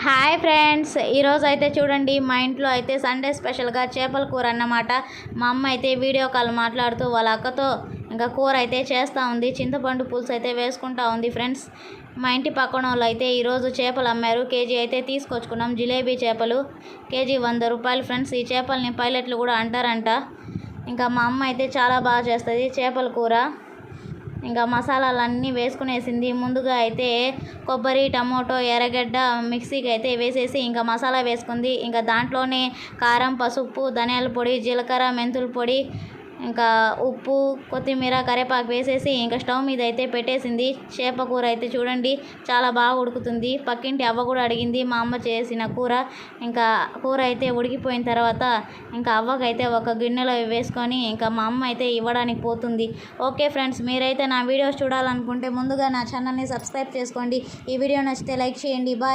Hi friends, ఈరోజు అయితే చూడండి మా ఇంట్లో అయితే సండే స్పెషల్గా చేపల కూర అన్నమాట. మా అమ్మ అయితే వీడియో కాల్ మాట్లాడుతూ వాళ్ళ అక్కతో ఇంకా కూర అయితే చేస్తూ ఉంది. చింతపండు పులుసు అయితే వేసుకుంటా ఉంది. ఫ్రెండ్స్, మా ఇంటి పక్కన వాళ్ళు అయితే ఈరోజు చేపలు అమ్మారు. కేజీ అయితే తీసుకొచ్చుకున్నాం. జిలేబీ చేపలు కేజీ 100 రూపాయలు. ఫ్రెండ్స్, ఈ చేపల్ని పైలట్లు కూడా అంటారంట. ఇంకా మా అమ్మ అయితే చాలా బాగా చేస్తుంది చేపల కూర. ఇంకా మసాలాలన్నీ వేసుకునేసింది. ముందుగా అయితే కొబ్బరి, టమోటో, ఎర్రగడ్డ మిక్సీకి అయితే వేసేసి ఇంకా మసాలా వేసుకుంది. ఇంకా దాంట్లోనే కారం, పసుపు, ధనియాల పొడి, జీలకర్ర, మెంతుల పొడి, ఇంకా ఉప్పు, కొత్తిమీర, కరివేపాకు వేసేసి ఇంకా స్టవ్ మీద అయితే పెట్టేసింది. చేప కూర అయితే చూడండి చాలా బాగా ఉడుకుతుంది. పక్కింటి అవ్వ కూడా అడిగింది మా అమ్మ చేసిన కూర. ఇంకా కూర అయితే ఉడికిపోయిన తర్వాత ఇంకా అవ్వకైతే ఒక గిన్నెలో వేసుకొని ఇంకా మా అమ్మ అయితే ఇవ్వడానికి పోతుంది. ఓకే ఫ్రెండ్స్, మీరైతే నా వీడియోస్ చూడాలనుకుంటే ముందుగా నా ఛానల్ని సబ్స్క్రైబ్ చేసుకోండి. ఈ వీడియో నచ్చితే లైక్ చేయండి. బాయ్.